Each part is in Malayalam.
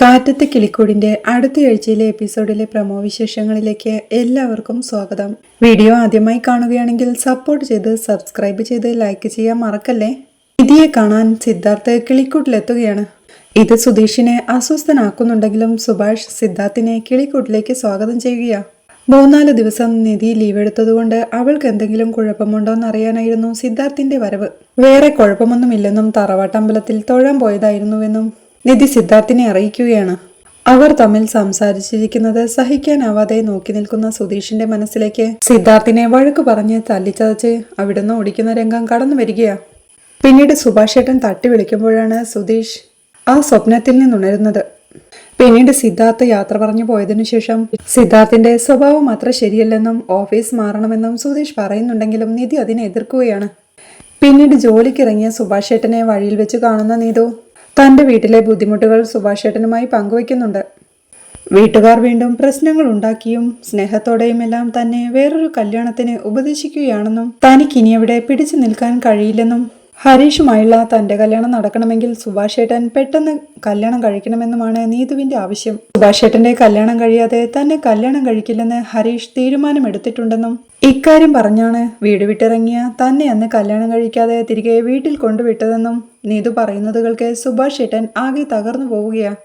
കാറ്റത്തെ കിളിക്കൂടിന്റെ അടുത്തയാഴ്ചയിലെ എപ്പിസോഡിലെ പ്രമോ വിശേഷങ്ങളിലേക്ക് എല്ലാവർക്കും സ്വാഗതം. വീഡിയോ ആദ്യമായി കാണുകയാണെങ്കിൽ സപ്പോർട്ട് ചെയ്ത് സബ്സ്ക്രൈബ് ചെയ്ത് ലൈക്ക് ചെയ്യാൻ മറക്കല്ലേ. നിധിയെ കാണാൻ സിദ്ധാർത്ഥ് കിളിക്കൂട്ടിലെത്തുകയാണ്. ഇത് സുധീഷിനെ അസ്വസ്ഥനാക്കുന്നുണ്ടെങ്കിലും സുഭാഷ് സിദ്ധാർത്ഥിനെ കിളിക്കൂട്ടിലേക്ക് സ്വാഗതം ചെയ്യുകയാണ്. 3-4 ദിവസം നിധി ലീവ് എടുത്തതുകൊണ്ട് അവൾക്ക് എന്തെങ്കിലും കുഴപ്പമുണ്ടോന്ന് അറിയാനായിരുന്നു സിദ്ധാർത്ഥിന്റെ വരവ്. വേറെ കുഴപ്പമൊന്നുമില്ലെന്നും തറവാട്ടമ്പലത്തിൽ തൊഴാൻ പോയതായിരുന്നുവെന്നും നിധി സിദ്ധാർത്ഥിനെ അറിയിക്കുകയാണ്. അവർ തമ്മിൽ സംസാരിച്ചിരിക്കുന്നത് സഹിക്കാനാവാതെ നോക്കി നിൽക്കുന്ന സുധീഷിന്റെ മനസ്സിലേക്ക് സിദ്ധാർത്ഥിനെ വഴക്ക് പറഞ്ഞ് തല്ലിച്ചതച്ച് അവിടുന്ന് ഓടിക്കുന്ന രംഗം കടന്നു വരികയാ. പിന്നീട് സുഭാഷേട്ടൻ തട്ടി വിളിക്കുമ്പോഴാണ് സുധീഷ് ആ സ്വപ്നത്തിൽ നിന്നുണരുന്നത്. പിന്നീട് സിദ്ധാർത്ഥ് യാത്ര പറഞ്ഞു പോയതിനു ശേഷം സിദ്ധാർത്ഥിന്റെ സ്വഭാവം അത്ര ശരിയല്ലെന്നും ഓഫീസ് മാറണമെന്നും സുധീഷ് പറയുന്നുണ്ടെങ്കിലും നിധി അതിനെ എതിർക്കുകയാണ്. പിന്നീട് ജോലിക്കിറങ്ങിയ സുഭാഷേട്ടനെ വഴിയിൽ വെച്ച് കാണുന്ന നീതു തന്റെ വീട്ടിലെ ബുദ്ധിമുട്ടുകൾ സുഭാഷേട്ടനുമായി പങ്കുവയ്ക്കുന്നുണ്ട്. വീട്ടുകാർ വീണ്ടും പ്രശ്നങ്ങൾ ഉണ്ടാക്കിയും സ്നേഹത്തോടെയുമെല്ലാം തന്നെ വേറൊരു കല്യാണത്തിന് ഉപദേശിക്കുകയാണെന്നും തനിക്കിനി അവിടെ പിടിച്ചു നിൽക്കാൻ കഴിയില്ലെന്നും ഹരീഷുമായുള്ള തന്റെ കല്യാണം നടക്കണമെങ്കിൽ സുഭാഷേട്ടൻ പെട്ടെന്ന് കല്യാണം കഴിക്കണമെന്നുമാണ് നീതുവിന്റെ ആവശ്യം. സുഭാഷേട്ടന്റെ കല്യാണം കഴിയാതെ തന്നെ കല്യാണം കഴിക്കില്ലെന്ന് ഹരീഷ് തീരുമാനമെടുത്തിട്ടുണ്ടെന്നും ഇക്കാര്യം പറഞ്ഞാണ് വീട് വിട്ടിറങ്ങിയ തന്നെ അന്ന് കല്യാണം കഴിക്കാതെ തിരികെ വീട്ടിൽ കൊണ്ടുവിട്ടതെന്നും നീതു പറയുന്നതുകൾക്ക് സുഭാഷേട്ടൻ ആകെ തകർന്നു പോവുകയാണ്.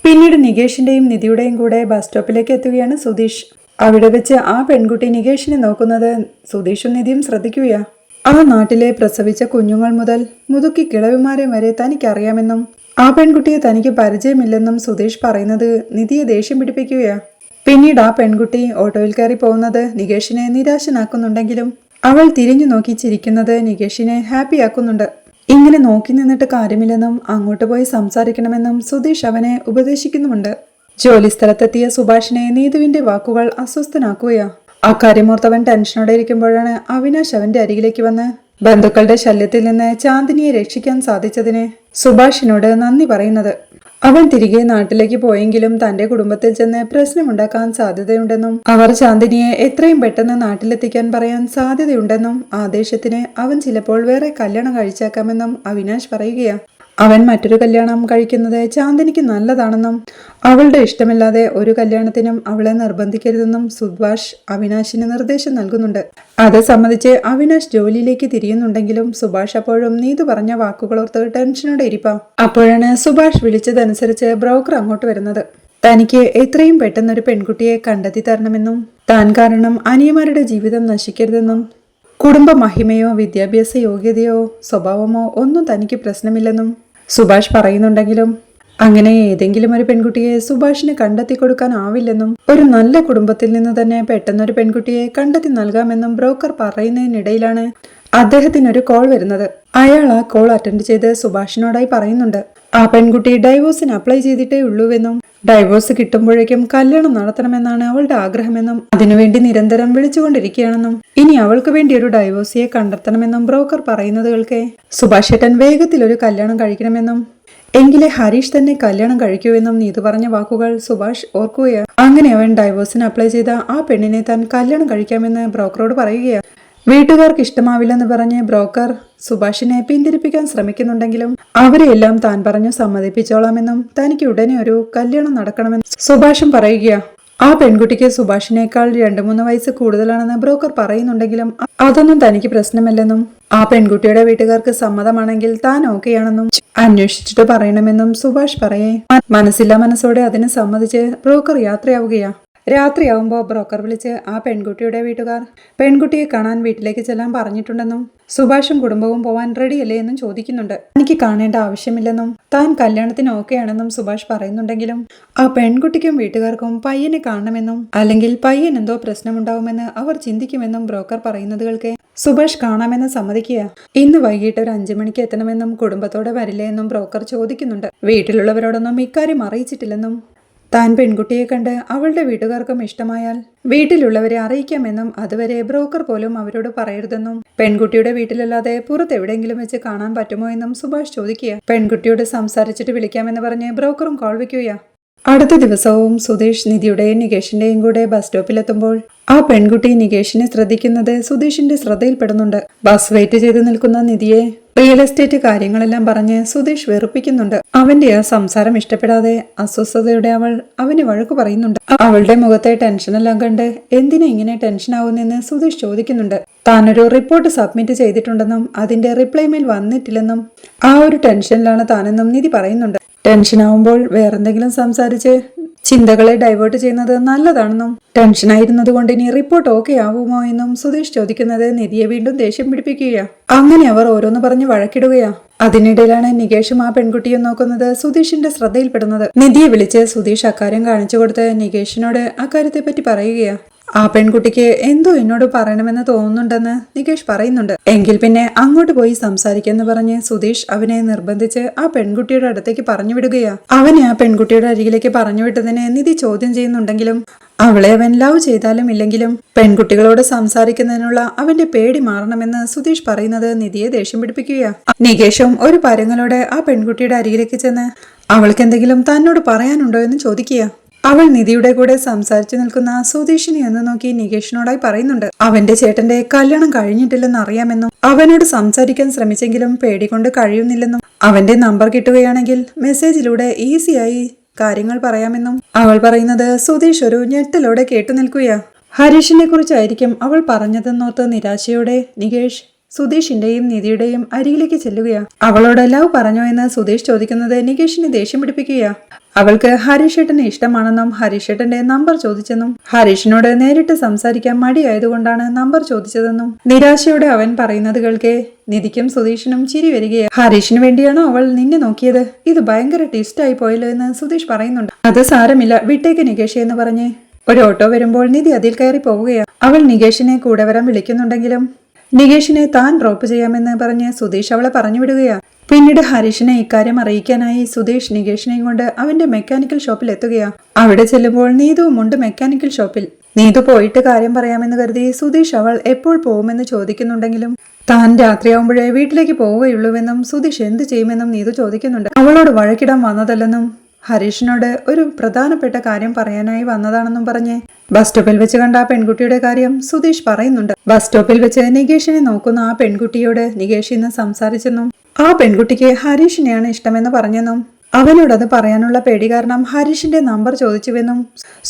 പിന്നീട് നികേഷിന്റെയും നിധിയുടെയും കൂടെ ബസ് സ്റ്റോപ്പിലേക്ക് എത്തുകയാണ് സുധീഷ്. അവിടെ വെച്ച് ആ പെൺകുട്ടി നികേഷിനെ നോക്കുന്നത് സുധീഷും നിധിയും ശ്രദ്ധിക്കുകയാണ്. ആ നാട്ടിലെ പ്രസവിച്ച കുഞ്ഞുങ്ങൾ മുതൽ മുതുക്കി കിളവിമാരെ വരെ തനിക്കറിയാമെന്നും ആ പെൺകുട്ടിയെ തനിക്ക് പരിചയമില്ലെന്നും സുധീഷ് പറയുന്നത് നിധിയെ ദേഷ്യം പിടിപ്പിക്കുകയാണ്. പിന്നീട് ആ പെൺകുട്ടി ഓട്ടോയിൽ കയറി പോകുന്നത് നികേഷിനെ നിരാശനാക്കുന്നുണ്ടെങ്കിലും അവൾ തിരിഞ്ഞു നോക്കി ചിരിക്കുന്നത് നികേഷിനെ ഹാപ്പിയാക്കുന്നുണ്ട്. ഇങ്ങനെ നോക്കി നിന്നിട്ട് കാര്യമില്ലെന്നും അങ്ങോട്ട് പോയി സംസാരിക്കണമെന്നും സുധീഷ് അവനെ ഉപദേശിക്കുന്നുമുണ്ട്. ജോലിസ്ഥലത്തെത്തിയ സുഭാഷിനെ നീതുവിന്റെ വാക്കുകൾ അസ്വസ്ഥനാക്കുകയാ. അക്കാര്യമോർത്തവൻ ടെൻഷനോടെ ഇരിക്കുമ്പോഴാണ് അവിനാശ് അവന്റെ അരികിലേക്ക് വന്ന് ബന്ധുക്കളുടെ ശല്യത്തിൽ നിന്ന് ചാന്ദിനിയെ രക്ഷിക്കാൻ സാധിച്ചതിന് സുഭാഷിനോട് നന്ദി പറയുന്നത്. അവൻ തിരികെ നാട്ടിലേക്ക് പോയെങ്കിലും തന്റെ കുടുംബത്തിൽ ചെന്ന് പ്രശ്നമുണ്ടാക്കാൻ സാധ്യതയുണ്ടെന്നും അവർ ചാന്ദിനിയെ എത്രയും പെട്ടെന്ന് നാട്ടിലെത്തിക്കാൻ പറയാൻ സാധ്യതയുണ്ടെന്നും ആദേശത്തിന് അവൻ ചിലപ്പോൾ വേറെ കല്യാണം കഴിച്ചേക്കാമെന്നും അവിനാശ് പറയുകയാണ്. അവൻ മറ്റൊരു കല്യാണം കഴിക്കുന്നത് ചാന്ദിനിക്ക് നല്ലതാണെന്നും അവളുടെ ഇഷ്ടമില്ലാതെ ഒരു കല്യാണത്തിനും അവളെ നിർബന്ധിക്കരുതെന്നും സുഭാഷ് അവിനാശിന് നിർദ്ദേശം നൽകുന്നുണ്ട്. അത് സംബന്ധിച്ച് അവിനാശ് ജോലിയിലേക്ക് തിരിയുന്നുണ്ടെങ്കിലും സുഭാഷ് അപ്പോഴും നീതു പറഞ്ഞ വാക്കുകളോർത്ത് ടെൻഷനോടെ ഇരിപ്പാം. അപ്പോഴാണ് സുഭാഷ് വിളിച്ചതനുസരിച്ച് ബ്രോക്കർ അങ്ങോട്ട് വരുന്നത്. തനിക്ക് എത്രയും പെട്ടെന്നൊരു പെൺകുട്ടിയെ കണ്ടെത്തി തരണമെന്നും താൻ കാരണം അനിയന്മാരുടെ ജീവിതം നശിക്കരുതെന്നും കുടുംബ മഹിമയോ വിദ്യാഭ്യാസ യോഗ്യതയോ സ്വഭാവമോ ഒന്നും തനിക്ക് പ്രശ്നമില്ലെന്നും സുഭാഷ് പറയുന്നുണ്ടെങ്കിലും അങ്ങനെ ഏതെങ്കിലും ഒരു പെൺകുട്ടിയെ സുഭാഷിന് കണ്ടെത്തി കൊടുക്കാനാവില്ലെന്നും ഒരു നല്ല കുടുംബത്തിൽ നിന്ന് തന്നെ പെട്ടെന്നൊരു പെൺകുട്ടിയെ കണ്ടെത്തി നൽകാമെന്നും ബ്രോക്കർ പറയുന്നതിനിടയിലാണ് അദ്ദേഹത്തിനൊരു കോൾ വരുന്നത്. അയാൾ ആ കോൾ അറ്റൻഡ് ചെയ്ത് സുഭാഷിനോടായി പറയുന്നുണ്ട് ആ പെൺകുട്ടി ഡൈവോഴ്സിന് അപ്ലൈ ചെയ്തിട്ടേ ഉള്ളൂവെന്നും ഡൈവോഴ്സ് കിട്ടുമ്പോഴേക്കും കല്യാണം നടത്തണമെന്നാണ് അവളുടെ ആഗ്രഹമെന്നും അതിനുവേണ്ടി നിരന്തരം വിളിച്ചുകൊണ്ടിരിക്കുകയാണെന്നും ഇനി അവൾക്ക് വേണ്ടി ഒരു ഡൈവോഴ്സിയെ കണ്ടെത്തണമെന്നും ബ്രോക്കർ പറയുന്നത് കേൾക്കെ സുഭാഷേട്ടൻ വേഗത്തിൽ ഒരു കല്യാണം കഴിക്കണമെന്നും എങ്കിലേ ഹരീഷ് തന്നെ കല്യാണം കഴിക്കൂവെന്നും നീതു പറഞ്ഞ വാക്കുകൾ സുഭാഷ് ഓർക്കുകയാണ്. അങ്ങനെ അവൻ ഡൈവോഴ്സിന് അപ്ലൈ ചെയ്ത ആ പെണ്ണിനെ താൻ കല്യാണം കഴിക്കാമെന്ന് ബ്രോക്കറോട് പറയുകയാണ്. വീട്ടുകാർക്ക് ഇഷ്ടമാവില്ലെന്ന് പറഞ്ഞ് ബ്രോക്കർ സുഭാഷിനെ പിന്തിരിപ്പിക്കാൻ ശ്രമിക്കുന്നുണ്ടെങ്കിലും അവരെയെല്ലാം താൻ പറഞ്ഞു സമ്മതിപ്പിച്ചോളാമെന്നും തനിക്ക് ഉടനെ ഒരു കല്യാണം നടക്കണമെന്നും സുഭാഷും പറയുകയാ. ആ പെൺകുട്ടിക്ക് സുഭാഷിനേക്കാൾ 2-3 വയസ്സ് കൂടുതലാണെന്ന് ബ്രോക്കർ പറയുന്നുണ്ടെങ്കിലും അതൊന്നും തനിക്ക് പ്രശ്നമല്ലെന്നും ആ പെൺകുട്ടിയുടെ വീട്ടുകാർക്ക് സമ്മതമാണെങ്കിൽ താൻ ഓക്കെയാണെന്നും അന്വേഷിച്ചിട്ട് പറയണമെന്നും സുഭാഷ് പറയേ മനസ്സില്ലാ മനസ്സോടെ അതിന് സമ്മതിച്ച് ബ്രോക്കർ യാത്രയാവുകയാ. രാത്രിയാവുമ്പോൾ ബ്രോക്കർ വിളിച്ച് ആ പെൺകുട്ടിയുടെ വീട്ടുകാർ പെൺകുട്ടിയെ കാണാൻ വീട്ടിലേക്ക് ചെല്ലാൻ പറഞ്ഞിട്ടുണ്ടെന്നും സുഭാഷും കുടുംബവും പോവാൻ റെഡിയല്ലേ എന്നും ചോദിക്കുന്നുണ്ട്. തനിക്ക് കാണേണ്ട ആവശ്യമില്ലെന്നും താൻ കല്യാണത്തിന് ഓക്കെയാണെന്നും സുഭാഷ് പറയുന്നുണ്ടെങ്കിലും ആ പെൺകുട്ടിക്കും വീട്ടുകാർക്കും പയ്യനെ കാണണമെന്നും അല്ലെങ്കിൽ പയ്യൻ എന്തോ പ്രശ്നമുണ്ടാവുമെന്ന് അവർ ചിന്തിക്കുമെന്നും ബ്രോക്കർ പറയുന്നതുകൾക്ക് സുഭാഷ് കാണാമെന്ന് സമ്മതിക്കുക. ഇന്ന് വൈകിട്ട് ഒരു 5 മണിക്ക് എത്തണമെന്നും കുടുംബത്തോടെ വരില്ലേ എന്നും ബ്രോക്കർ ചോദിക്കുന്നുണ്ട്. വീട്ടിലുള്ളവരോടൊന്നും ഇക്കാര്യം അറിയിച്ചിട്ടില്ലെന്നും താൻ പെൺകുട്ടിയെ കണ്ട് അവളുടെ വീട്ടുകാർക്കും ഇഷ്ടമായാൽ വീട്ടിലുള്ളവരെ അറിയിക്കാമെന്നും അതുവരെ ബ്രോക്കർ പോലും അവരോട് പറയരുതെന്നും പെൺകുട്ടിയുടെ വീട്ടിലല്ലാതെ പുറത്തെവിടെയെങ്കിലും വെച്ച് കാണാൻ പറ്റുമോ എന്നും സുഭാഷ് ചോദിക്കുക. പെൺകുട്ടിയോട് സംസാരിച്ചിട്ട് വിളിക്കാമെന്ന് പറഞ്ഞ് ബ്രോക്കറും കോൾ വയ്ക്കുകയാ. അടുത്ത ദിവസവും സുധീഷ് നിധിയുടെയും നികേഷിന്റെയും കൂടെ ബസ് സ്റ്റോപ്പിലെത്തുമ്പോൾ ആ പെൺകുട്ടി നികേഷിനെ ശ്രദ്ധിക്കുന്നത് സുധീഷിന്റെ ശ്രദ്ധയിൽപ്പെടുന്നുണ്ട്. ബസ് വെയിറ്റ് ചെയ്ത് നിൽക്കുന്ന നിധിയെ റിയൽ എസ്റ്റേറ്റ് കാര്യങ്ങളെല്ലാം പറഞ്ഞ് സുധീഷ് വെറുപ്പിക്കുന്നുണ്ട്. അവന്റെ ആ സംസാരം ഇഷ്ടപ്പെടാതെ അസ്വസ്ഥതയോടെ അവൾ അവനെ വഴക്കു പറയുന്നുണ്ട്. അവളുടെ മുഖത്തെ ടെൻഷനെല്ലാം കണ്ട് എന്തിനാ ഇങ്ങനെ ടെൻഷൻ ആവുന്നെന്ന് സുധീഷ് ചോദിക്കുന്നുണ്ട്. താനൊരു റിപ്പോർട്ട് സബ്മിറ്റ് ചെയ്തിട്ടുണ്ടെന്നും അതിന്റെ റിപ്ലൈ മെയിൽ വന്നിട്ടില്ലെന്നും ആ ഒരു ടെൻഷനിലാണ് താനെന്നും നിധി പറയുന്നുണ്ട്. ടെൻഷൻ ആവുമ്പോൾ വേറെന്തെങ്കിലും സംസാരിച്ച് ചിന്തകളെ ഡൈവേർട്ട് ചെയ്യുന്നത് നല്ലതാണെന്നും ടെൻഷനായിരുന്നത് കൊണ്ട് ഇനി റിപ്പോർട്ട് ഓക്കെ ആവുമോ എന്നും സുധീഷ് ചോദിക്കുന്നത് നിധിയെ വീണ്ടും ദേഷ്യം പിടിപ്പിക്കുകയാ. അങ്ങനെ അവർ ഓരോന്ന് പറഞ്ഞ് വഴക്കിടുകയാ. അതിനിടയിലാണ് നികേഷും ആ പെൺകുട്ടിയെ നോക്കുന്നത് സുധീഷിന്റെ ശ്രദ്ധയിൽപ്പെടുന്നത്. നിധിയെ വിളിച്ച് സുധീഷ് അക്കാര്യം കാണിച്ചു കൊടുത്ത് നികേഷിനോട് അക്കാര്യത്തെ പറ്റി പറയുകയാ. ആ പെൺകുട്ടിക്ക് എന്തോ എന്നോട് പറയണമെന്ന് തോന്നുന്നുണ്ടെന്ന് നികേഷ് പറയുന്നുണ്ട്. എങ്കിൽ പിന്നെ അങ്ങോട്ട് പോയി സംസാരിക്കാന്ന് പറഞ്ഞ് സുധീഷ് അവനെ നിർബന്ധിച്ച് ആ പെൺകുട്ടിയുടെ അടുത്തേക്ക് പറഞ്ഞു വിടുകയാ. അവനെ ആ പെൺകുട്ടിയുടെ അരികിലേക്ക് പറഞ്ഞു വിട്ടതിനെ നിധി ചോദ്യം ചെയ്യുന്നുണ്ടെങ്കിലും അവളെ അവൻ ലവ് ചെയ്താലും ഇല്ലെങ്കിലും പെൺകുട്ടികളോട് സംസാരിക്കുന്നതിനുള്ള അവന്റെ പേടി മാറണമെന്ന് സുധീഷ് പറയുന്നത് നിധിയെ ദേഷ്യം പിടിപ്പിക്കുകയാ. നികേഷും ഒരു പരങ്ങളോടെ ആ പെൺകുട്ടിയുടെ അരികിലേക്ക് ചെന്ന് അവൾക്ക് എന്തെങ്കിലും തന്നോട് പറയാനുണ്ടോ എന്ന് ചോദിക്കുക. അവൾ നിധിയുടെ കൂടെ സംസാരിച്ചു നിൽക്കുന്ന സുധീഷിനെ ഒന്ന് നോക്കി നികേഷിനോടായി പറയുന്നുണ്ട്. അവന്റെ ചേട്ടന്റെ കല്യാണം കഴിഞ്ഞിട്ടില്ലെന്ന് അറിയാമെന്നും അവനോട് സംസാരിക്കാൻ ശ്രമിച്ചെങ്കിലും പേടികൊണ്ട് കഴിയുന്നില്ലെന്നും അവന്റെ നമ്പർ കിട്ടുകയാണെങ്കിൽ മെസ്സേജിലൂടെ ഈസിയായി കാര്യങ്ങൾ പറയാമെന്നും അവൾ പറയുന്നത് സുധീഷ് ഒരു ഞെട്ടലോടെ കേട്ടു നിൽക്കുകയാ. ഹരീഷിനെ കുറിച്ചായിരിക്കും അവൾ പറഞ്ഞതെന്നോർത്ത് നിരാശയോടെ നികേഷ് സുധീഷിന്റെയും നിധിയുടെയും അരികിലേക്ക് ചെല്ലുകയാ. അവളോട് ലവ് പറഞ്ഞോ എന്ന് സുധീഷ് ചോദിക്കുന്നത് നികേഷിനെ ദേഷ്യം പിടിപ്പിക്കുകയാ. അവൾക്ക് ഹരീഷേട്ടനെ ഇഷ്ടമാണെന്നും ഹരീഷേട്ടന്റെ നമ്പർ ചോദിച്ചെന്നും ഹരീഷിനോട് നേരിട്ട് സംസാരിക്കാൻ മടിയായതുകൊണ്ടാണ് നമ്പർ ചോദിച്ചതെന്നും നിരാശയോടെ അവൻ പറയുന്നത് കേൾക്കെ നിധിക്കും സുധീഷിനും ചിരി വരികയാണ്. ഹരീഷിന് വേണ്ടിയാണോ അവൾ നിന്നെ നോക്കിയത്? ഇത് ഭയങ്കര ട്വിസ്റ്റ് ആയി പോയല്ലോ എന്ന് സുധീഷ് പറയുന്നുണ്ട്. അത് സാരമില്ല, വിട്ടേക്ക് നികേഷ് എന്ന് പറഞ്ഞ് ഒരു ഓട്ടോ വരുമ്പോൾ നിധി അതിൽ കയറി പോവുകയാണ്. അവൾ നികേഷിനെ കൂടെ വരാൻ വിളിക്കുന്നുണ്ടെങ്കിലും നികേഷിനെ താൻ ഡ്രോപ്പ് ചെയ്യാമെന്ന് പറഞ്ഞ് സുധീഷ് അവളെ പറഞ്ഞു വിടുകയാണ്. പിന്നീട് ഹരീഷിനെ ഇക്കാര്യം അറിയിക്കാനായി സുധീഷ് നികേഷിനെയും കൊണ്ട് അവന്റെ മെക്കാനിക്കൽ ഷോപ്പിൽ എത്തുകയാ. അവിടെ ചെല്ലുമ്പോൾ നീതുവും ഉണ്ട് മെക്കാനിക്കൽ ഷോപ്പിൽ. നീതു പോയിട്ട് കാര്യം പറയാമെന്ന് കരുതി സുധീഷ് അവൾ എപ്പോൾ പോകുമെന്ന് ചോദിക്കുന്നുണ്ടെങ്കിലും താൻ രാത്രിയാവുമ്പോഴേ വീട്ടിലേക്ക് പോവുകയുള്ളൂവെന്നും സുധീഷ് എന്ത് ചെയ്യുമെന്നും നീതു ചോദിക്കുന്നുണ്ട്. അവളോട് വഴക്കിടാൻ വന്നതല്ലെന്നും ഹരീഷിനോട് ഒരു പ്രധാനപ്പെട്ട കാര്യം പറയാനായി വന്നതാണെന്നും പറഞ്ഞ് ബസ് സ്റ്റോപ്പിൽ വെച്ച് കണ്ട ആ പെൺകുട്ടിയുടെ കാര്യം സുധീഷ് പറയുന്നുണ്ട്. ബസ് സ്റ്റോപ്പിൽ വെച്ച് നികേഷിനെ നോക്കുന്ന ആ പെൺകുട്ടിയോട് നികേഷ് ഇന്ന് സംസാരിച്ചെന്നും ആ പെൺകുട്ടിക്ക് ഹരീഷിനെയാണ് ഇഷ്ടമെന്ന് പറഞ്ഞെന്നും അവനോടത് പറയാനുള്ള പേടി കാരണം ഹരീഷിന്റെ നമ്പർ ചോദിച്ചുവെന്നും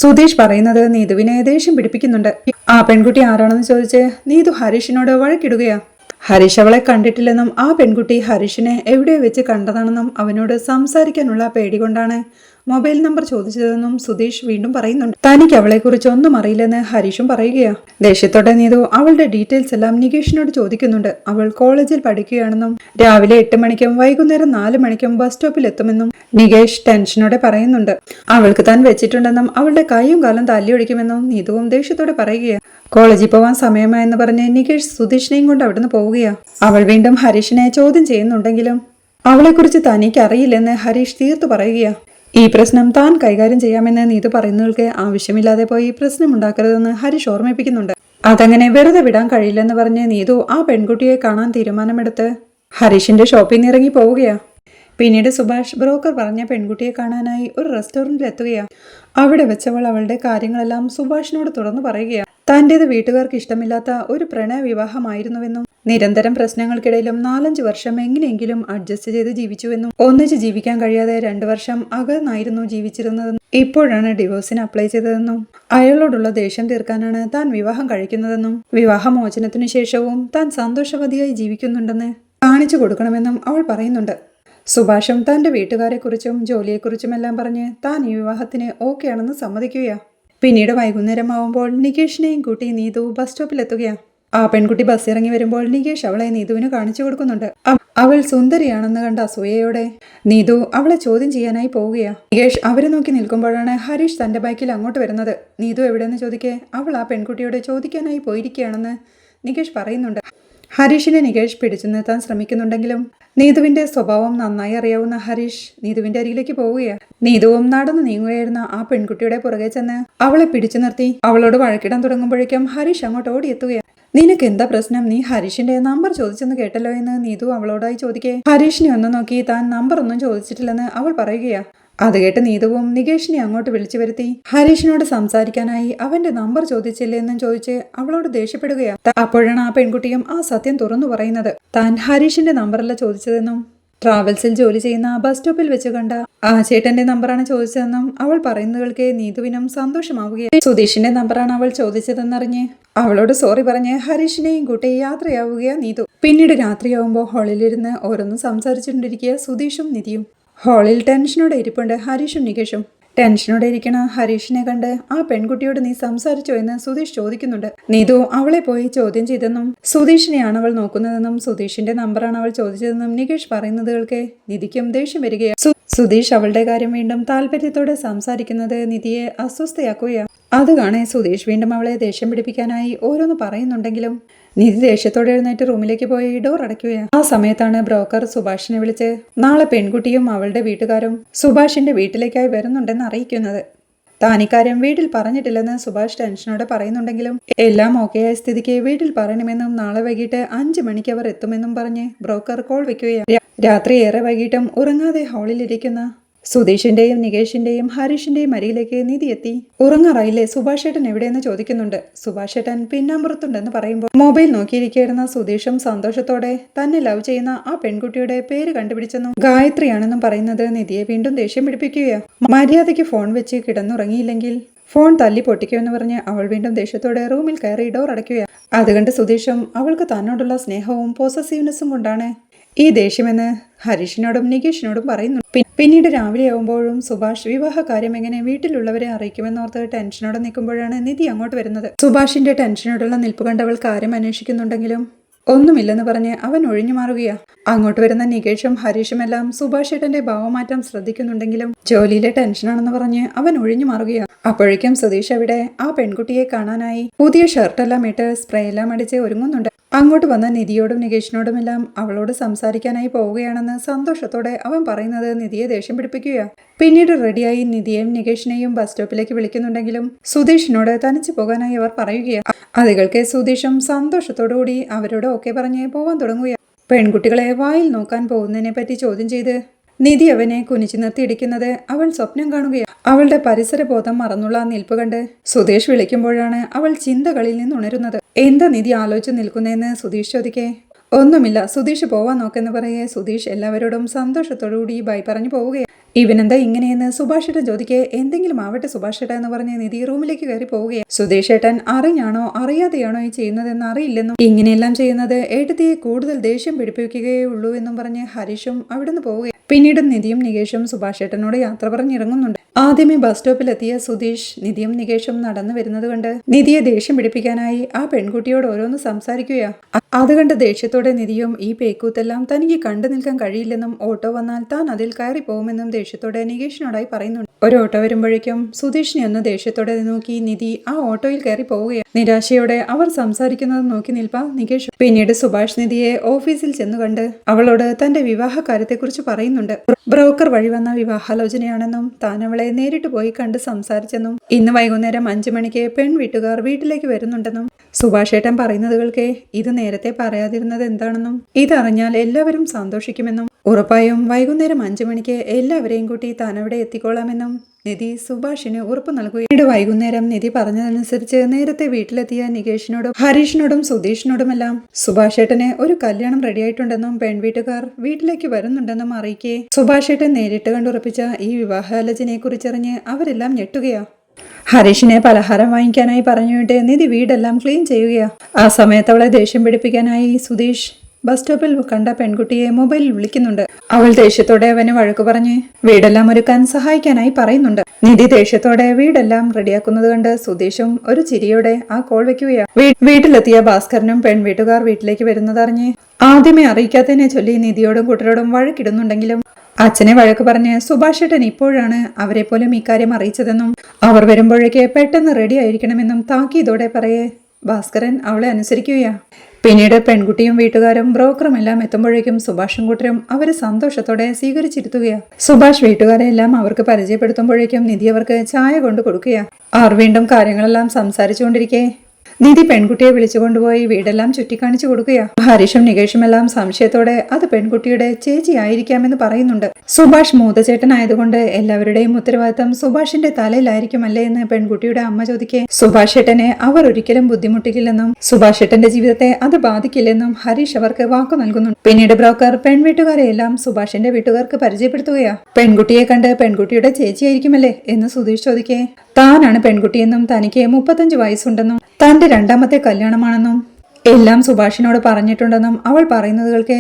സുധീഷ് പറയുന്നത് നീതുവിനെ ദേഷ്യം പിടിപ്പിക്കുന്നുണ്ട്. ആ പെൺകുട്ടി ആരാണെന്ന് ചോദിച്ച് നീതു ഹരീഷിനോട് വഴക്കിടുകയാ. ഹരീഷ് അവളെ കണ്ടിട്ടില്ലെന്നും ആ പെൺകുട്ടി ഹരീഷിനെ എവിടെയോ വെച്ച് കണ്ടതാണെന്നും അവനോട് സംസാരിക്കാനുള്ള പേടി കൊണ്ടാണ് മൊബൈൽ നമ്പർ ചോദിച്ചതെന്നും സുധീഷ് വീണ്ടും പറയുന്നുണ്ട്. തനിക്ക് അവളെക്കുറിച്ച് ഒന്നും അറിയില്ലെന്ന് ഹരീഷും പറയുകയാ. ദേഷ്യത്തോടെ നീതു അവളുടെ ഡീറ്റെയിൽസ് എല്ലാം നികേഷിനോട് ചോദിക്കുന്നുണ്ട്. അവൾ കോളേജിൽ പഠിക്കുകയാണെന്നും രാവിലെ 8 മണിക്കും വൈകുന്നേരം 4 മണിക്കും ബസ് സ്റ്റോപ്പിൽ എത്തുമെന്നും നികേഷ് ടെൻഷനോടെ പറയുന്നുണ്ട്. അവൾക്ക് താൻ വെച്ചിട്ടുണ്ടെന്നും അവളുടെ കൈയും കാലും തല്ലിയൊടിക്കുമെന്നും നീതുവും ദേഷ്യത്തോടെ പറയുകയാ. കോളേജിൽ പോവാൻ സമയമായെന്ന് പറഞ്ഞ് നികേഷ് സുധീഷിനെയും കൊണ്ട് അവിടുന്ന് പോവുകയാ. അവൾ വീണ്ടും ഹരീഷിനെ ചോദ്യം ചെയ്യുന്നുണ്ടെങ്കിലും അവളെക്കുറിച്ച് തനിക്ക് അറിയില്ലെന്ന് ഹരീഷ് തീർത്തു പറയുകയാ. ഈ പ്രശ്നം താൻ കൈകാര്യം ചെയ്യാമെന്ന് നീതു പറയുന്നവൾക്ക് ആവശ്യമില്ലാതെ പോയി പ്രശ്നമുണ്ടാക്കരുതെന്ന് ഹരീഷ് ഓർമ്മിപ്പിക്കുന്നുണ്ട്. അതങ്ങനെ വെറുതെ വിടാൻ കഴിയില്ലെന്ന് പറഞ്ഞ് നീതു ആ പെൺകുട്ടിയെ കാണാൻ തീരുമാനമെടുത്ത് ഹരീഷിന്റെ ഷോപ്പിൽ നിന്ന് ഇറങ്ങി പോവുകയാ. പിന്നീട് സുഭാഷ് ബ്രോക്കർ പറഞ്ഞ പെൺകുട്ടിയെ കാണാനായി ഒരു റെസ്റ്റോറന്റിൽ എത്തുകയാ. അവിടെ വെച്ചവൾ അവളുടെ കാര്യങ്ങളെല്ലാം സുഭാഷിനോട് തുറന്നു പറയുകയാ. തന്റേത് വീട്ടുകാർക്ക് ഇഷ്ടമില്ലാത്ത ഒരു പ്രണയ വിവാഹമായിരുന്നുവെന്നും നിരന്തരം പ്രശ്നങ്ങൾക്കിടയിലും 4-5 വർഷം എങ്ങനെയെങ്കിലും അഡ്ജസ്റ്റ് ചെയ്ത് ജീവിച്ചുവെന്നും ഒന്നിച്ച് ജീവിക്കാൻ കഴിയാതെ 2 വർഷം അകന്നായിരുന്നു ജീവിച്ചിരുന്നതെന്നും ഇപ്പോഴാണ് ഡിവോഴ്സിന് അപ്ലൈ ചെയ്തതെന്നും അയാളോടുള്ള ദേഷ്യം തീർക്കാനാണ് താൻ വിവാഹം കഴിക്കുന്നതെന്നും വിവാഹമോചനത്തിനു ശേഷവും താൻ സന്തോഷവതിയായി ജീവിക്കുന്നുണ്ടെന്ന് കാണിച്ചു കൊടുക്കണമെന്നും അവൾ പറയുന്നുണ്ട്. സുഭാഷും തന്റെ വീട്ടുകാരെക്കുറിച്ചും ജോലിയെക്കുറിച്ചുമെല്ലാം പറഞ്ഞ് താൻ ഈ വിവാഹത്തിന് ഓക്കെ ആണെന്ന് സമ്മതിക്കുകയാ. പിന്നീട് വൈകുന്നേരമാവുമ്പോൾ നികേഷിനെയും കൂട്ടി നീതു ബസ് സ്റ്റോപ്പിലെത്തുകയാ. ആ പെൺകുട്ടി ബസ് ഇറങ്ങി വരുമ്പോൾ നികേഷ് അവളെ നീതുവിന് കാണിച്ചു കൊടുക്കുന്നുണ്ട്. അവൾ സുന്ദരിയാണെന്ന് കണ്ട അസൂയയോടെ നീതു അവളെ ചോദ്യം ചെയ്യാനായി പോവുകയാ. നികേഷ് അവരെ നോക്കി നിൽക്കുമ്പോഴാണ് ഹരീഷ് തന്റെ ബൈക്കിൽ അങ്ങോട്ട് വരുന്നത്. നീതു എവിടെയെന്ന് ചോദിക്കെ അവൾ ആ പെൺകുട്ടിയോട് ചോദിക്കാനായി പോയിരിക്കുകയാണെന്ന് നികേഷ് പറയുന്നുണ്ട്. ഹരീഷിനെ നികേഷ് പിടിച്ചു നിർത്താൻ ശ്രമിക്കുന്നുണ്ടെങ്കിലും നീതുവിന്റെ സ്വഭാവം നന്നായി അറിയാവുന്ന ഹരീഷ് നീതുവിന്റെ അരികിലേക്ക് പോവുകയാണ്. നീതുവും നടന്നു നീങ്ങുകയായിരുന്ന ആ പെൺകുട്ടിയുടെ പുറകെ ചെന്ന് അവളെ പിടിച്ചു നിർത്തി അവളോട് വഴക്കിടാൻ തുടങ്ങുമ്പോഴേക്കും ഹരീഷ് അങ്ങോട്ട് ഓടിയെത്തുകയാണ്. നിനക്ക് എന്താ പ്രശ്നം? നീ ഹരീഷിന്റെ നമ്പർ ചോദിച്ചെന്ന് കേട്ടല്ലോ എന്ന് നീതു അവളോടായി ചോദിക്കേ ഹരീഷിനെ ഒന്ന് നോക്കി താൻ നമ്പർ ഒന്നും ചോദിച്ചിട്ടില്ലെന്ന് അവൾ പറയുകയാ. അത് കേട്ട് നീതുവും നികേഷിനെ അങ്ങോട്ട് വിളിച്ചു വരുത്തി ഹരീഷിനോട് സംസാരിക്കാനായി അവന്റെ നമ്പർ ചോദിച്ചില്ലേ എന്നും ചോദിച്ച് അവളോട് ദേഷ്യപ്പെടുകയാണ്. അപ്പോഴാണ് ആ പെൺകുട്ടിയും ആ സത്യം തുറന്നു പറയുന്നത്. താൻ ഹരീഷിന്റെ നമ്പറല്ല ചോദിച്ചതെന്നും ട്രാവൽസിൽ ജോലി ചെയ്യുന്ന ബസ് സ്റ്റോപ്പിൽ വെച്ച് കണ്ട ആ ചേട്ടന്റെ നമ്പറാണ് ചോദിച്ചതെന്നും അവൾ പറയുന്നവൾക്ക് നീതുവിനും സന്തോഷമാവുകയാണ്. സുധീഷിന്റെ നമ്പറാണ് അവൾ ചോദിച്ചതെന്നറിഞ്ഞ് അവളോട് സോറി പറഞ്ഞ് ഹരീഷിനെയും കൂട്ടി യാത്രയാവുകയാണ് നീതു. പിന്നീട് രാത്രിയാവുമ്പോൾ ഹാളിലിരുന്ന് ഓരോന്നും സംസാരിച്ചുകൊണ്ടിരിക്കുക സുധീഷും നിധിയും. ഹാളിൽ ടെൻഷനോടെ ഇരിപ്പുണ്ട് ഹരീഷും നികേഷും. ടെൻഷനോടെ ഇരിക്കണ ഹരീഷിനെ കണ്ട് ആ പെൺകുട്ടിയോട് നീ സംസാരിച്ചോ എന്ന് സുധീഷ് ചോദിക്കുന്നുണ്ട്. നീതു അവളെ പോയി ചോദ്യം ചെയ്തെന്നും സുധീഷിനെയാണ് അവൾ നോക്കുന്നതെന്നും സുധീഷിന്റെ നമ്പറാണ് അവൾ ചോദിച്ചതെന്നും നികേഷ് പറയുന്നത് കേൾക്കെ നിധിക്കും ദേഷ്യം വരികയാണ്. സുധീഷ് അവളുടെ കാര്യം വീണ്ടും താല്പര്യത്തോടെ സംസാരിക്കുന്നത് നിധിയെ അസ്വസ്ഥയാക്കുകയാണ്. അത് കാണേ സുധീഷ് വീണ്ടും അവളെ ദേഷ്യം പിടിപ്പിക്കാനായി ഓരോന്ന് പറയുന്നുണ്ടെങ്കിലും നിധി ദേഷ്യത്തോടെ എഴുന്നേറ്റ് റൂമിലേക്ക് പോയി ഡോർ അടയ്ക്കുകയാണ്. ആ സമയത്താണ് ബ്രോക്കർ സുഭാഷിനെ വിളിച്ച് നാളെ പെൺകുട്ടിയും അവളുടെ വീട്ടുകാരും സുഭാഷിന്റെ വീട്ടിലേക്കായി വരുന്നുണ്ടെന്ന് അറിയിക്കുന്നത്. താനിക്കാര്യം വീട്ടിൽ പറഞ്ഞിട്ടില്ലെന്ന് സുഭാഷ് ടെൻഷനോടെ പറയുന്നുണ്ടെങ്കിലും എല്ലാം ഓക്കെയായ സ്ഥിതിക്ക് വീട്ടിൽ പറയണമെന്നും നാളെ വൈകിട്ട് 5 മണിക്ക് അവർ എത്തുമെന്നും പറഞ്ഞ് ബ്രോക്കർ കോൾ വെക്കുകയാണ്. രാത്രി ഏറെ വൈകിട്ടും ഉറങ്ങാതെ ഹാളിലിരിക്കുന്ന സുധീഷിന്റെയും നികേഷിന്റെയും ഹരീഷിന്റെയും അരികിലേക്ക് നിധി എത്തി. ഉറങ്ങാറായില്ലേ, സുഭാഷ് ഏട്ടൻ എവിടെയെന്ന് ചോദിക്കുന്നുണ്ട്. സുഭാഷ് ഏട്ടൻ പിന്നാമ്പുറത്തുണ്ടെന്ന് പറയുമ്പോൾ മൊബൈൽ നോക്കിയിരിക്കുന്ന സുധീഷും സന്തോഷത്തോടെ തന്നെ ലവ് ചെയ്യുന്ന ആ പെൺകുട്ടിയുടെ പേര് കണ്ടുപിടിച്ചെന്നും ഗായത്രിയാണെന്നും പറയുന്നത് നിധിയെ വീണ്ടും ദേഷ്യം പിടിപ്പിക്കുകയാണ്. മര്യാദയ്ക്ക് ഫോൺ വെച്ച് കിടന്നുറങ്ങിയില്ലെങ്കിൽ ഫോൺ തല്ലി പൊട്ടിക്കുമെന്ന് പറഞ്ഞ് അവൾ വീണ്ടും ദേഷ്യത്തോടെ റൂമിൽ കയറി ഡോർ അടയ്ക്കുകയാണ്. അതുകണ്ട് സുധീഷും അവൾക്ക് തന്നോടുള്ള സ്നേഹവും പോസസീവ്നെസ്സും കൊണ്ടാണ് ഈ ദേഷ്യമെന്ന് ഹരീഷിനോടും നികേഷിനോടും പറയുന്നു. പിന്നീട് രാവിലെ ആവുമ്പോഴും സുഭാഷ് വിവാഹ കാര്യം എങ്ങനെ വീട്ടിലുള്ളവരെ അറിയിക്കുമെന്നോർത്ത് ടെൻഷനോടെ നിൽക്കുമ്പോഴാണ് നിധി അങ്ങോട്ട് വരുന്നത്. സുഭാഷിന്റെ ടെൻഷനോടുള്ള നിൽപ്പ് കണ്ടവൾ കാര്യം അന്വേഷിക്കുന്നുണ്ടെങ്കിലും ഒന്നുമില്ലെന്ന് പറഞ്ഞ് അവൻ ഒഴിഞ്ഞു മാറുകയാ. അങ്ങോട്ട് വരുന്ന നികേഷും ഹരീഷും എല്ലാം സുഭാഷ് ഏട്ടന്റെ ഭാവമാറ്റം ശ്രദ്ധിക്കുന്നുണ്ടെങ്കിലും ജോലിയിലെ ടെൻഷനാണെന്ന് പറഞ്ഞ് അവൻ ഒഴിഞ്ഞു മാറുകയാ. അപ്പോഴേക്കും സുധീഷ് അവിടെ ആ പെൺകുട്ടിയെ കാണാനായി പുതിയ ഷർട്ടെല്ലാം ഇട്ട് സ്പ്രേ എല്ലാം അടിച്ച് ഒരുങ്ങുന്നുണ്ട്. അങ്ങോട്ട് വന്ന നിധിയോടും നികേഷിനോടുമെല്ലാം അവളോട് സംസാരിക്കാനായി പോവുകയാണെന്ന് സന്തോഷത്തോടെ അവൻ പറയുന്നത് നിധിയെ ദേഷ്യം പിടിപ്പിക്കുകയാണ്. പിന്നീട് റെഡിയായി നിധിയെയും നികേഷിനെയും ബസ് സ്റ്റോപ്പിലേക്ക് വിളിക്കുന്നുണ്ടെങ്കിലും സുധീഷിനോട് തനിച്ചു പോകാനായി അവർ പറയുകയാണ്. അതുകൾക്ക് സുധീഷും സന്തോഷത്തോടുകൂടി അവരോട് ഓക്കെ പറഞ്ഞ് പോവാൻ തുടങ്ങുകയാണ്. പെൺകുട്ടികളെ വായിൽ നോക്കാൻ പോകുന്നതിനെ പറ്റി ചോദ്യം ചെയ്ത് നിധി അവനെ കുനിച്ചു നിർത്തി ഇടിക്കുന്നത് അവൾ സ്വപ്നം കാണുകയാണ്. അവളുടെ പരിസരബോധം മറന്നുള്ള നിൽപ്പ് കണ്ട് സുധീഷ് വിളിക്കുമ്പോഴാണ് അവൾ ചിന്തകളിൽ നിന്നുണരുന്നത്. എന്താ നിധി ആലോചിച്ച് നിൽക്കുന്നതെന്ന് സുധീഷ് ചോദിക്കേ ഒന്നുമില്ല, സുധീഷ് പോവാൻ നോക്കെന്ന് പറയേ സുധീഷ് എല്ലാവരോടും സന്തോഷത്തോടുകൂടി ബൈ പറഞ്ഞു പോവുകയാണ്. ഇവനെന്താ ഇങ്ങനെയെന്ന് സുഭാഷ് ഏട്ടൻ ചോദിക്കേ എന്തെങ്കിലും ആവട്ടെ സുഭാഷ് ഏട്ടൻ എന്ന് പറഞ്ഞ് നിധി റൂമിലേക്ക് കയറി പോവുകയാണ്. സുധീഷ് ഏട്ടൻ അറിഞ്ഞാണോ അറിയാതെയാണോ ഈ ചെയ്യുന്നതെന്ന് അറിയില്ലെന്നും ഇങ്ങനെയെല്ലാം ചെയ്യുന്നത് ഏട്ടത്തിയെ കൂടുതൽ ദേഷ്യം പിടിപ്പിക്കുകയേ ഉള്ളൂ എന്നും പറഞ്ഞ് ഹരീഷും അവിടുന്ന് പോവുകയാണ്. പിന്നീട് നിധിയും നികേഷും സുഭാഷ് ഏട്ടനോട് യാത്ര പറഞ്ഞിറങ്ങുന്നുണ്ട്. ആദ്യമേ ബസ് സ്റ്റോപ്പിലെത്തിയ സുധീഷ് നിധിയും നികേഷും നടന്നു വരുന്നത് കണ്ട് നിധിയെ ദേഷ്യം പിടിപ്പിക്കാനായി ആ പെൺകുട്ടിയോട് ഓരോന്ന് സംസാരിക്കുകയാ. അതുകണ്ട് ദേഷ്യത്തോടെ നിധിയും ഈ പേക്കൂത്തെല്ലാം തനിക്ക് കണ്ടു നിൽക്കാൻ കഴിയില്ലെന്നും ഓട്ടോ വന്നാൽ താൻ അതിൽ കയറി പോകുമെന്നും ദേഷ്യത്തോടെ നികേഷിനോടായി പറയുന്നുണ്ട്. ഒരു ഓട്ടോ വരുമ്പോഴേക്കും സുധീഷിനെ ഒന്ന് ദേഷ്യത്തോടെ നോക്കി നിധി ആ ഓട്ടോയിൽ കയറി പോവുകയാണ്. നിരാശയോടെ അവർ സംസാരിക്കുന്നത് നോക്കി നിൽപ്പാ നികേഷ്. പിന്നീട് സുഭാഷ് നിധിയെ ഓഫീസിൽ ചെന്നു കണ്ട് അവളോട് തന്റെ വിവാഹ കാര്യത്തെക്കുറിച്ച് പറയുന്നുണ്ട്. ബ്രോക്കർ വഴി വന്ന വിവാഹാലോചനയാണെന്നും താൻ അവളെ നേരിട്ട് പോയി കണ്ട് സംസാരിച്ചെന്നും ഇന്ന് വൈകുന്നേരം 5 മണിക്ക് പെൺ വീട്ടുകാർ വീട്ടിലേക്ക് വരുന്നുണ്ടെന്നും സുഭാഷ് ഏട്ടൻ പറയുന്നത് കേൾക്കെ ഇത് നേരത്തെ പറയാതിരുന്നത് എന്താണെന്നും ഇതറിഞ്ഞാൽ എല്ലാവരും സന്തോഷിക്കുമെന്നും ഉറപ്പായും വൈകുന്നേരം 5 മണിക്ക് എല്ലാവരെയും കൂട്ടി താൻ അവിടെ എത്തിക്കോളാമെന്നും നിധി സുഭാഷിന് ഉറപ്പ് നൽകുകയും പിന്നീട് വൈകുന്നേരം നിധി പറഞ്ഞതനുസരിച്ച് നേരത്തെ വീട്ടിലെത്തിയ നികേഷിനോടും ഹരീഷിനോടും സുധീഷിനോടുമെല്ലാം സുഭാഷ് ഏട്ടന് ഒരു കല്യാണം റെഡിയായിട്ടുണ്ടെന്നും പെൺവീട്ടുകാർ വീട്ടിലേക്ക് വരുന്നുണ്ടെന്നും അറിയിക്കെ സുഭാഷ് ഏട്ടൻ നേരിട്ട് കണ്ടുറപ്പിച്ച ഈ വിവാഹാലോചനയെ കുറിച്ചറിഞ്ഞ് അവരെല്ലാം ഞെട്ടുകയാ. ഹരീഷിനെ പലഹാരം വാങ്ങിക്കാനായി പറഞ്ഞുവിട്ട് നിധി വീടെല്ലാം ക്ലീൻ ചെയ്യുകയാ. ആ സമയത്ത് അവളെ ദേഷ്യം പിടിപ്പിക്കാനായി സുധീഷ് ബസ് സ്റ്റോപ്പിൽ കണ്ട പെൺകുട്ടിയെ മൊബൈലിൽ വിളിക്കുന്നുണ്ട്. അവൾ ദേഷ്യത്തോടെ അവന് വഴക്കു പറഞ്ഞ് വീടെല്ലാം ഒരുക്കാൻ സഹായിക്കാനായി പറയുന്നുണ്ട്. നിധി ദേഷ്യത്തോടെ വീടെല്ലാം റെഡിയാക്കുന്നത് കണ്ട് സുധീഷും ഒരു ചിരിയോടെ ആ കോൾ വെക്കുകയാണ്. വീട്ടിലെത്തിയ ഭാസ്കരനും പെൺവീട്ടുകാർ വീട്ടിലേക്ക് വരുന്നതറിഞ്ഞ് ആദ്യമേ അറിയിക്കാത്തതിനെ ചൊല്ലി നിധിയോടും കൂട്ടരോടും വഴക്കിടുന്നുണ്ടെങ്കിലും അച്ഛനെ വഴക്ക് പറഞ്ഞ് സുഭാഷ് ഏട്ടൻ ഇപ്പോഴാണ് അവരെ പോലും ഇക്കാര്യം അറിയിച്ചതെന്നും അവർ വരുമ്പോഴേക്ക് പെട്ടെന്ന് റെഡി ആയിരിക്കണമെന്നും താക്കീതോടെ പറയേ ഭാസ്കരൻ അവളെ അനുസരിക്കുകയാ. പിന്നീട് പെൺകുട്ടിയും വീട്ടുകാരും ബ്രോക്കറും എല്ലാം എത്തുമ്പോഴേക്കും സുഭാഷും കൂട്ടരും അവരെ സന്തോഷത്തോടെ സ്വീകരിച്ചിരുത്തുകയാ. സുഭാഷ് വീട്ടുകാരെ എല്ലാം അവർക്ക് പരിചയപ്പെടുത്തുമ്പോഴേക്കും നിധി അവർക്ക് ചായ കൊണ്ട് കൊടുക്കുകയാ. അവർ വീണ്ടും കാര്യങ്ങളെല്ലാം സംസാരിച്ചുകൊണ്ടിരിക്കെ നിധി പെൺകുട്ടിയെ വിളിച്ചുകൊണ്ടുപോയി വീടെല്ലാം ചുറ്റിക്കാണിച്ചു കൊടുക്കുകയാ. ഹരീഷും നികേഷുമെല്ലാം സംശയത്തോടെ അത് പെൺകുട്ടിയുടെ ചേച്ചി ആയിരിക്കാമെന്ന് പറയുന്നുണ്ട്. സുഭാഷ് മൂത്തചേട്ടനായതുകൊണ്ട് എല്ലാവരുടെയും ഉത്തരവാദിത്തം സുഭാഷിന്റെ തലയിലായിരിക്കുമല്ലേ എന്ന് പെൺകുട്ടിയുടെ അമ്മ ചോദിക്കെ സുഭാഷ് ഏട്ടനെ അവർ ഒരിക്കലും ബുദ്ധിമുട്ടിക്കില്ലെന്നും സുഭാഷ് ഏട്ടന്റെ ജീവിതത്തെ അത് ബാധിക്കില്ലെന്നും ഹരീഷ് അവർക്ക് വാക്കു നൽകുന്നുണ്ട്. പിന്നീട് ബ്രോക്കർ പെൺവീട്ടുകാരെയെല്ലാം സുഭാഷിന്റെ വീട്ടുകാർക്ക് പരിചയപ്പെടുത്തുകയാ. പെൺകുട്ടിയെ കണ്ട് പെൺകുട്ടിയുടെ ചേച്ചിയായിരിക്കുമല്ലേ എന്ന് സുധീഷ് ചോദിക്കേ താനാണ് പെൺകുട്ടിയെന്നും തനിക്ക് 35 വയസ്സുണ്ടെന്നും തന്റെ രണ്ടാമത്തെ കല്യാണമാണെന്നും എല്ലാം സുഭാഷിനോട് പറഞ്ഞിട്ടുണ്ടെന്നും അവൾ പറയുന്നത് കേൾക്കേ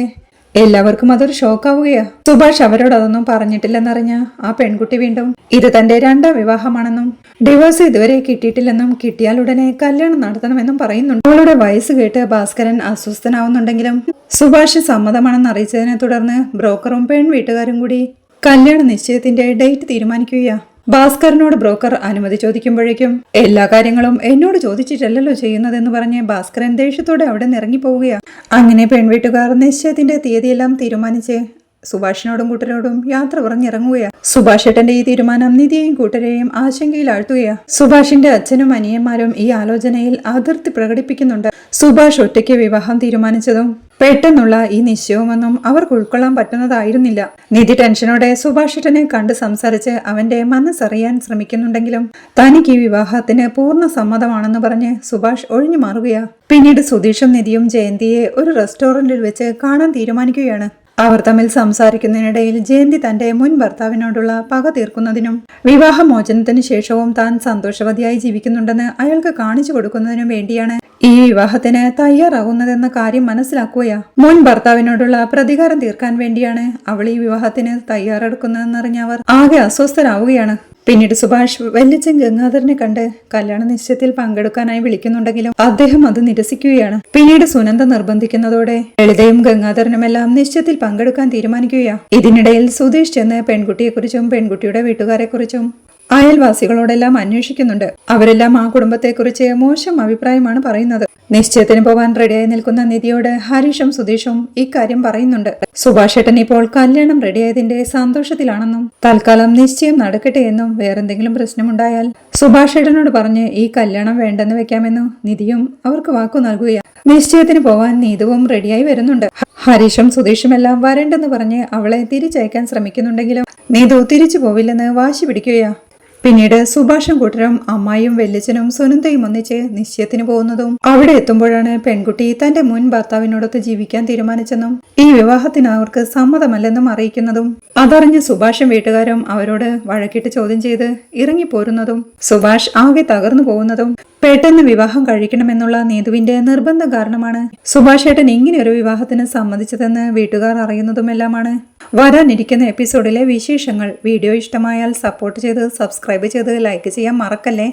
എല്ലാവർക്കും അതൊരു ഷോക്കാവുകയാ. സുഭാഷ് അവരോട് അതൊന്നും പറഞ്ഞിട്ടില്ലെന്നറിഞ്ഞ ആ പെൺകുട്ടി വീണ്ടും ഇത് തന്റെ രണ്ടാം വിവാഹമാണെന്നും ഡിവോഴ്സ് ഇതുവരെ കിട്ടിയിട്ടില്ലെന്നും കിട്ടിയാൽ ഉടനെ കല്യാണം നടത്തണമെന്നും പറയുന്നുണ്ട്. അവളുടെ വയസ്സ് കേട്ട് ഭാസ്കരൻ അസ്വസ്ഥനാവുന്നുണ്ടെങ്കിലും സുഭാഷ് സമ്മതമാണെന്ന് അറിയിച്ചതിനെ തുടർന്ന് ബ്രോക്കറും പെൺവീട്ടുകാരും കൂടി കല്യാണ നിശ്ചയത്തിന്റെ ഡേറ്റ് തീരുമാനിക്കുകയാ. ഭാസ്കരനോട് ബ്രോക്കർ അനുമതി ചോദിക്കുമ്പോഴേക്കും എല്ലാ കാര്യങ്ങളും എന്നോട് ചോദിച്ചിട്ടല്ലോ ചെയ്യുന്നതെന്ന് പറഞ്ഞ് ഭാസ്കരൻ ദേഷ്യത്തോടെ അവിടെ നിന്ന് ഇറങ്ങിപ്പോവുകയാണ്. അങ്ങനെ പെൺവീട്ടുകാർ നിശ്ചയത്തിന്റെ തീയതിയെല്ലാം തീരുമാനിച്ച് സുഭാഷിനോടും കൂട്ടരോടും യാത്ര പറഞ്ഞിറങ്ങുകയാണ്. സുഭാഷ് ഏട്ടന്റെ ഈ തീരുമാനം നിധിയെയും കൂട്ടരെയും ആശങ്കയിൽ ആഴ്ത്തുകയാ. സുഭാഷിന്റെ അച്ഛനും അനിയന്മാരും ഈ ആലോചനയിൽ അതിർത്തി പ്രകടിപ്പിക്കുന്നുണ്ട്. സുഭാഷ് ഒറ്റയ്ക്ക് വിവാഹം തീരുമാനിച്ചതും പെട്ടെന്നുള്ള ഈ നിശ്ചയവുമൊന്നും അവർക്ക് ഉൾക്കൊള്ളാൻ പറ്റുന്നതായിരുന്നില്ല. നിധി ടെൻഷനോടെ സുഭാഷേട്ടനെ കണ്ട് സംസാരിച്ച് അവന്റെ മനസ്സറിയാൻ ശ്രമിക്കുന്നുണ്ടെങ്കിലും തനിക്ക് ഈ വിവാഹത്തിന് പൂർണ്ണ സമ്മതമാണെന്ന് പറഞ്ഞ് സുഭാഷ് ഒഴിഞ്ഞു മാറുകയാ. പിന്നീട് സുധീഷും നിധിയും ജയന്തിയെ ഒരു റെസ്റ്റോറന്റിൽ വെച്ച് കാണാൻ തീരുമാനിക്കുകയാണ്. അവർ തമ്മിൽ സംസാരിക്കുന്നതിനിടയിൽ ജയന്തി തന്റെ മുൻ ഭർത്താവിനോടുള്ള പക തീർക്കുന്നതിനും വിവാഹമോചനത്തിന് ശേഷവും താൻ സന്തോഷവതിയായി ജീവിക്കുന്നുണ്ടെന്ന് അയാൾക്ക് കാണിച്ചു കൊടുക്കുന്നതിനും വേണ്ടിയാണ് ഈ വിവാഹത്തിന് തയ്യാറാകുന്നതെന്ന കാര്യം മനസ്സിലാക്കുകയാ. മുൻ ഭർത്താവിനോടുള്ള പ്രതികാരം തീർക്കാൻ വേണ്ടിയാണ് അവൾ ഈ വിവാഹത്തിന് തയ്യാറെടുക്കുന്നതെന്നറിഞ്ഞ അവർ ആകെ അസ്വസ്ഥരാവുകയാണ്. പിന്നീട് സുഭാഷ് വല്യച്ഛൻ ഗംഗാധരനെ കണ്ട് കല്യാണ നിശ്ചയത്തിൽ പങ്കെടുക്കാനായി വിളിക്കുന്നുണ്ടെങ്കിലും അദ്ദേഹം അത് നിരസിക്കുകയാണ്. പിന്നീട് സുനന്ദ നിർബന്ധിക്കുന്നതോടെ ലളിതയും ഗംഗാധരനുമെല്ലാം നിശ്ചയത്തിൽ പങ്കെടുക്കാൻ തീരുമാനിക്കുകയാ. ഇതിനിടയിൽ സുധീഷ് ചെന്ന് പെൺകുട്ടിയെക്കുറിച്ചും പെൺകുട്ടിയുടെ വീട്ടുകാരെക്കുറിച്ചും അയൽവാസികളോടെല്ലാം അന്വേഷിക്കുന്നുണ്ട്. അവരെല്ലാം ആ കുടുംബത്തെക്കുറിച്ച് മോശം അഭിപ്രായമാണ് പറയുന്നത്. നിശ്ചയത്തിന് പോവാൻ റെഡിയായി നിൽക്കുന്ന നിധിയോട് ഹരീഷും സുധീഷും ഇക്കാര്യം പറയുന്നുണ്ട്. സുഭാഷേട്ടൻ ഇപ്പോൾ കല്യാണം റെഡിയായതിന്റെ സന്തോഷത്തിലാണെന്നും തൽക്കാലം നിശ്ചയം നടക്കട്ടെ എന്നും വേറെന്തെങ്കിലും പ്രശ്നമുണ്ടായാൽ സുഭാഷേട്ടനോട് പറഞ്ഞ് ഈ കല്യാണം വേണ്ടെന്ന് വെക്കാമെന്നും നിധിയും അവർക്ക് വാക്കു നൽകുകയാണ്. നിശ്ചയത്തിന് പോവാൻ നീതുവും റെഡിയായി വരുന്നുണ്ട്. ഹരീഷും സുധീഷുമെല്ലാം വരണ്ടെന്ന് പറഞ്ഞ് അവളെ തിരിച്ചയക്കാൻ ശ്രമിക്കുന്നുണ്ടെങ്കിലും നീതു തിരിച്ചു പോവില്ലെന്ന് വാശി പിടിക്കുകയാ. പിന്നീട് സുഭാഷും കൂട്ടരും അമ്മായിയും വെല്ലിച്ചനും സുനന്ദയും ഒന്നിച്ച് നിശ്ചയത്തിന് പോകുന്നതും അവിടെ എത്തുമ്പോഴാണ് പെൺകുട്ടി തന്റെ മുൻ ഭർത്താവിനോടൊത്ത് ജീവിക്കാൻ തീരുമാനിച്ചെന്നും ഈ വിവാഹത്തിന് അവർക്ക് സമ്മതമല്ലെന്നും അറിയിക്കുന്നതും അതറിഞ്ഞ് സുഭാഷും വീട്ടുകാരും അവരോട് വഴക്കിട്ട് ചോദ്യം ചെയ്ത് ഇറങ്ങിപ്പോരുന്നതും സുഭാഷ് ആകെ തകർന്നു പോകുന്നതും പെട്ടെന്ന് വിവാഹം കഴിക്കണമെന്നുള്ള നീതുവിന്റെ നിർബന്ധം കാരണമാണ് സുഭാഷ് ഏട്ടൻ ഇങ്ങനെ ഒരു വിവാഹത്തിന് സമ്മതിച്ചതെന്ന് വീട്ടുകാർ അറിയുന്നതുമെല്ലാമാണ് വരാനിരിക്കുന്ന എപ്പിസോഡിലെ വിശേഷങ്ങൾ. വീഡിയോ ഇഷ്ടമായാൽ സപ്പോർട്ട് ചെയ്ത് സബ്സ്ക്രൈബ് ചെയ്ത് ലൈക്ക് ചെയ്യാൻ മറക്കല്ലേ.